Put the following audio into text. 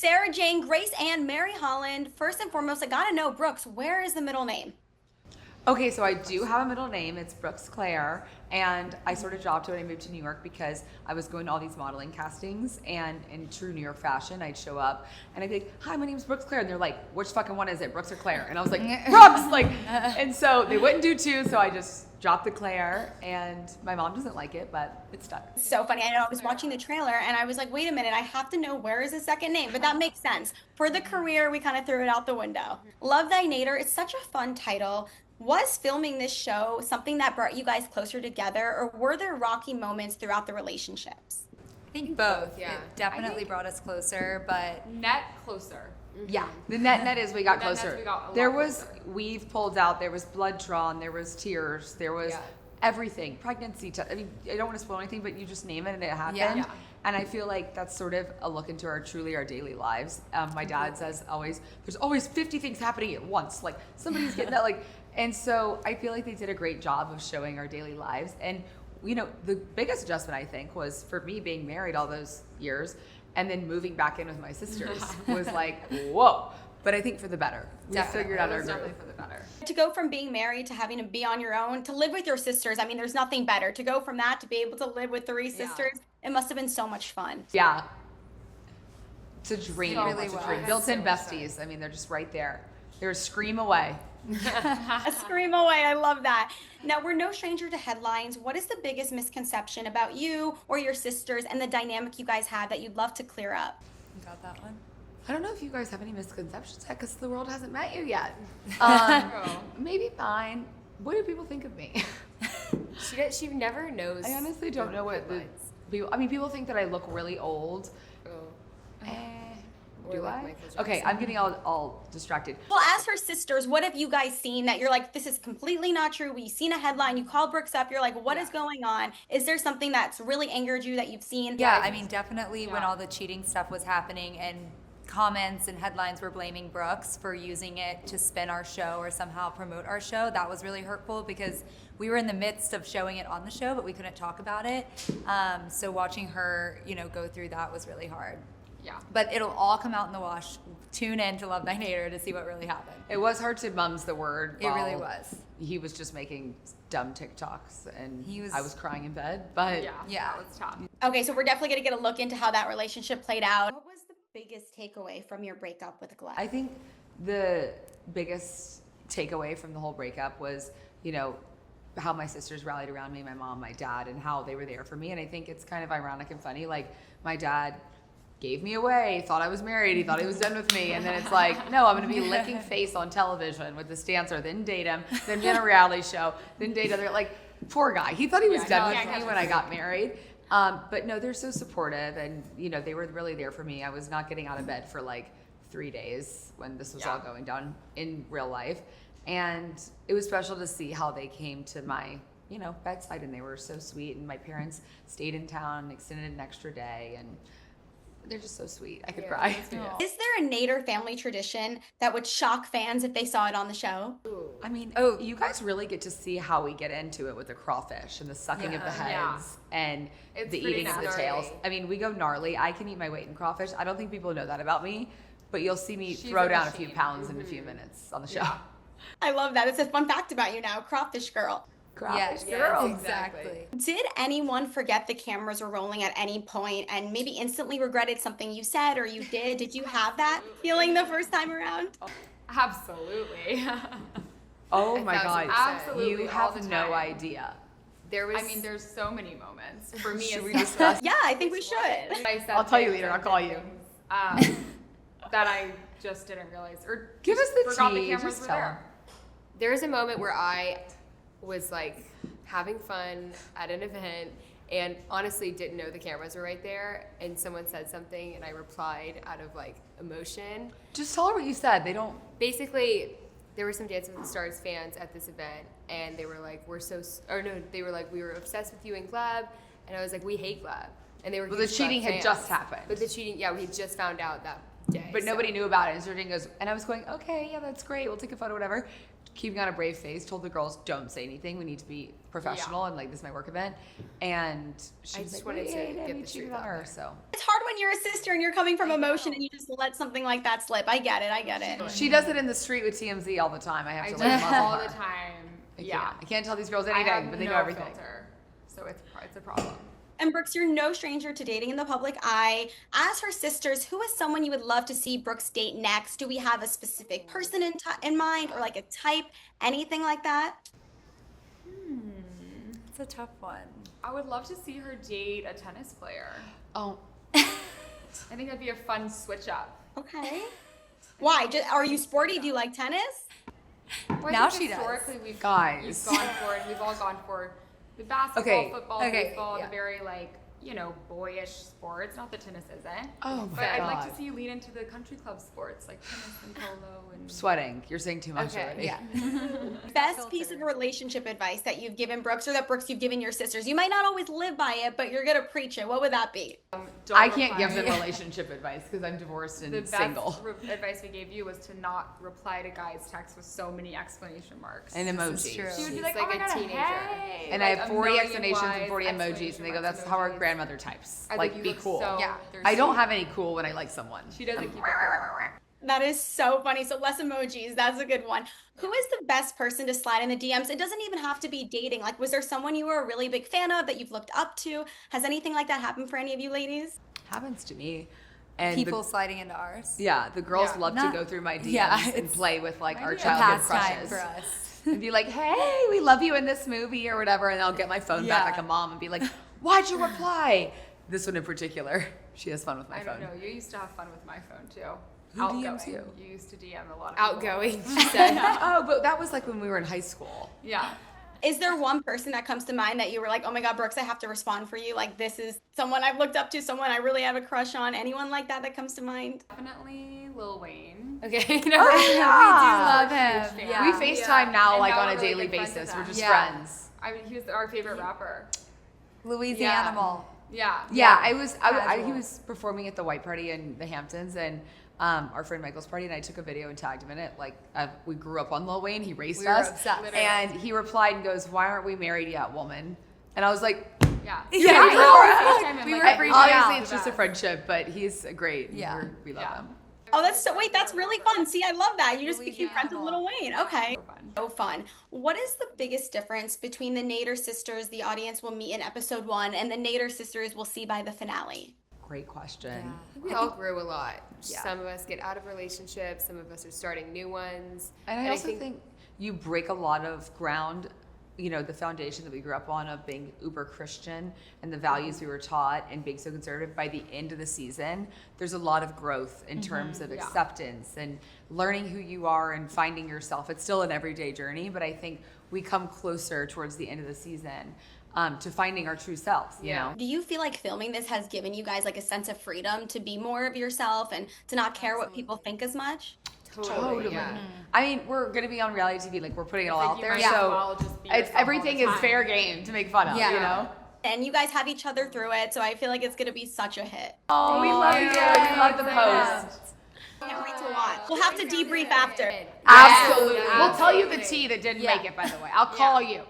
Sarah Jane, Grace Ann, Mary Holland. First and foremost, I gotta know, Brooks, where is the middle name? Okay, so I do have a middle name. It's Brooks Claire, and I sort of dropped it when I moved to New York because I was going to all these modeling castings, and in true New York fashion, I'd show up and I'd be like, "Hi, my name's Brooks Claire," and they're like, "Which fucking one is it, Brooks or Claire?" And I was like, "Brooks!" Like, and so they wouldn't do two, so I just dropped the Claire, and my mom doesn't like it, but it stuck. So funny. I know I was watching the trailer and I was like, wait a minute, I have to know where is the second name. But that makes sense. For the career, we kind of threw it out the window. Love Thy Nader. It's such a fun title. Was filming this show something that brought you guys closer together, or were there rocky moments throughout the relationships? I think both. Yeah. It definitely brought us closer, but Net closer. Yeah, the net is we got The net closer. nets we got a lot There was closer. weave pulled out, there was blood drawn, there was tears, there was Yeah. everything. Pregnancy test. I mean, I don't want to spoil anything, but you just name it and it happened. Yeah. And I feel like that's sort of a look into our daily lives. My dad says always, there's always 50 things happening at once. Like somebody's getting that like, and so I feel like they did a great job of showing our daily lives. And you know, the biggest adjustment I think was for me being married all those years and then moving back in with my sisters was like, whoa. But I think for the better. We Definitely. figured out It our was groove. definitely for the better. To go from being married to having to be on your own to live with your sisters, I mean, there's nothing better. To go from that to be able to live with three sisters, it must have been so much fun. Yeah. It's a dream. It really It's a was. dream. Built-in besties. I mean, they're just right there. They're a scream away. A scream away. I love that. Now, we're no stranger to headlines. What is the biggest misconception about you or your sisters and the dynamic you guys have that you'd love to clear up? you got that one. I don't know if you guys have any misconceptions yet because the world hasn't met you yet. Girl. Maybe mine. What do people think of me? She never knows. I honestly don't know what the headlines. people. I mean, people think that I look really old. Oh. Eh, Or do like I? Michael Okay, Jackson. I'm getting all distracted. Well, as her sisters, what have you guys seen that you're like, this is completely not true? We've seen a headline, you call Brooks up, you're like, what is going on? Is there something that's really angered you that you've seen? Yeah, I mean, definitely when Yeah. all the cheating stuff was happening and comments and headlines were blaming Brooks for using it to spin our show or somehow promote our show, that was really hurtful because we were in the midst of showing it on the show, but we couldn't talk about it. So watching her, go through that was really hard. Yeah. But it'll all come out in the wash. Tune in to Love Thy Nader to see what really happened. It was hard to mum's the word. It really while was. He was just making dumb TikToks, and He was- I was crying in bed. But Yeah. That was tough. Okay, so we're definitely going to get a look into how that relationship played out. What was the biggest takeaway from your breakup with Glenn? I think the biggest takeaway from the whole breakup was, how my sisters rallied around me, my mom, my dad, and how they were there for me. And I think it's kind of ironic and funny. Like, my dad gave me away, thought I was married, he thought he was done with me. And then it's like, no, I'm going to be licking face on television with this dancer, then date him, then be on a reality show, then date other, like, poor guy. He thought he was Yeah, done no, with yeah, me yeah. when I got married. But no, they're so supportive, and they were really there for me. I was not getting out of bed for like 3 days when this was all Yeah. going down in real life, and it was special to see how they came to my bedside, and they were so sweet. And my parents stayed in town and extended an extra day, and they're just so sweet. I could Yeah, cry. that's sweet. Is there a Nader family tradition that would shock fans if they saw it on the show? I mean, Oh. you guys really get to see how we get into it with the crawfish and the sucking of the Yeah. heads and It's the pretty eating of the gnarly. tails. I mean, we go gnarly. I can eat my weight in crawfish. I don't think people know that about me, but you'll see me She's throw a down a few machine. pounds in a few minutes on the show. I love that. It's a fun fact about you now, Crawfish Girl. Crawfish Yes, girl. exactly. Did anyone forget the cameras were rolling at any point and maybe instantly regretted something you said or you did? Did you have that feeling the first time around? Absolutely. Oh my 1000%. god. Absolutely, You all have the no time. idea. There was. I mean, there's so many moments for me. Should we it's- discuss? Yeah, I think we should. I said I'll tell you things later, and I'll call did you. things, that I just didn't realize, or Give us the forgot tea, the cameras just were tell there. There was a moment where I was like having fun at an event and honestly didn't know the cameras were right there, and someone said something and I replied out of like emotion. Just tell her what you said. They don't. Basically, there were some Dance with the Stars fans at this event, and they were like, they were like, we were obsessed with you in Gleb, and I was like, we hate Gleb. And they were Well, the huge Gleb cheating had fans. just happened. But the cheating, yeah, we had just found out that day. But so- nobody knew about it. And Sergine goes, and I was going, okay, yeah, that's great. We'll take a photo, whatever. Keeping on a brave face, told the girls, don't say anything. We need to be professional and like this is my work event. And she I was just like, wanted to "Wait, get and the he cheated truth on out her." there. So It's hard when you're a sister and you're coming from emotion and you just let something like that slip. I get it. she does it in the street with TMZ all the time. I have I to do like it muzzle all her. the time. I can't tell these girls I have anything, but they know no everything. filter, so it's a problem. And Brooks, you're no stranger to dating in the public eye. As her sisters, who is someone you would love to see Brooks date next? Do we have a specific person in mind or like a type, anything like that? It's a tough one. I would love to see her date a tennis player. Oh, I think that'd be a fun switch up. Okay. Why? Are you sporty? Do you like tennis? Well, I Now think she does. historically we've Guys. gone for it. We've all gone for the basketball, Okay. football, Okay, baseball, yeah. the very like boyish sports. Not that tennis isn't. Oh But my I'd like God. to see you lean into the country club sports like tennis and polo and. sweating. You're saying too much Okay, already. Yeah. Best piece of relationship advice that you've given Brooks or that Brooks you've given your sisters. You might not always live by it, but you're gonna preach it. What would that be? Don't I can't give reply. them relationship advice because I'm divorced and The best single. advice we gave you was to not reply to guys' texts with so many exclamation marks. And This is emojis. true. She would be She's like, like oh my a God, teenager. hey. And I Like, have a 40 million explanations and wise 40 emojis, and they exclamation go, marks that's how our emojis. grandmother types. I Like, think be you look cool. So Yeah. I don't thirsty. have any cool when I like someone. She doesn't keep it. That is so funny. So less emojis. That's a good one. Who is the best person to slide in the DMs? It doesn't even have to be dating. Like, was there someone you were a really big fan of that you've looked up to? Has anything like that happened for any of you ladies? Happens to me. And People sliding into ours. the girls Yeah. love Not- to go through my DMs yeah, and it's play with like our a A childhood pastime crushes. for us. And be like, hey, we love you in this movie or whatever. And I'll get my phone back Yeah. like a mom and be like, why'd you reply? This one in particular, she has fun with my I phone. don't know. You used to have fun with my phone too. Who DMs you? You used to DM a lot of people. Outgoing, she said. Oh, but that was like when we were in high school. Yeah. Is there one person that comes to mind that you were like, oh my God, Brooks, I have to respond for you? Like, this is someone I've looked up to, someone I really have a crush on. Anyone like that comes to mind? Definitely Lil Wayne. Okay. Oh, We do yeah. love Huge him. fan. Yeah. We FaceTime now And like now on we're a really daily good friends basis. with We're him. just Yeah. friends. I mean, he was our favorite rapper. Louisiana Yeah. Animal. Yeah. Yeah, I was. he Casual. was performing at the White Party in the Hamptons, and our friend Michael's party, and I took a video and tagged him in it. Like we grew up on Lil Wayne. He raced We were us, obsessed. Literally. and he replied and goes, "Why aren't we married yet, woman?" And I was like, Yeah. Yeah, I we know, were. FaceTime him, We like, were every freaking day. obviously out. it's just a friendship, but he's great. Yeah. We love Yeah. him. Oh, that's really fun. See, I love that. You just became Louisiana friends with Lil Wayne. Okay. So fun. So fun. What is the biggest difference between the Nader sisters the audience will meet in episode 1 and the Nader sisters we'll see by the finale? Great question. We all grew a lot. Yeah. Some of us get out of relationships. Some of us are starting new ones. And I also think you break a lot of ground, the foundation that we grew up on of being uber Christian and the values we were taught and being so conservative. By the end of the season, there's a lot of growth in terms of acceptance and learning who you are and finding yourself. It's still an everyday journey, but I think we come closer towards the end of the season to finding our true selves, you Yeah. know? Do you feel like filming this has given you guys like a sense of freedom to be more of yourself and to not care what people think as much? Totally. Yeah. I mean, we're going to be on reality TV, like we're putting it all out you there, might as so well just be it's yourself all everything the is time. fair game to make fun of, Yeah. you know? And you guys have each other through it, so I feel like it's going to be such a hit. Oh, we love you. We love the post. Can't wait to watch. We'll have to debrief after. Absolutely. Yeah, We'll tell you the absolutely. tea that didn't Yeah. make it, by the way. I'll call you.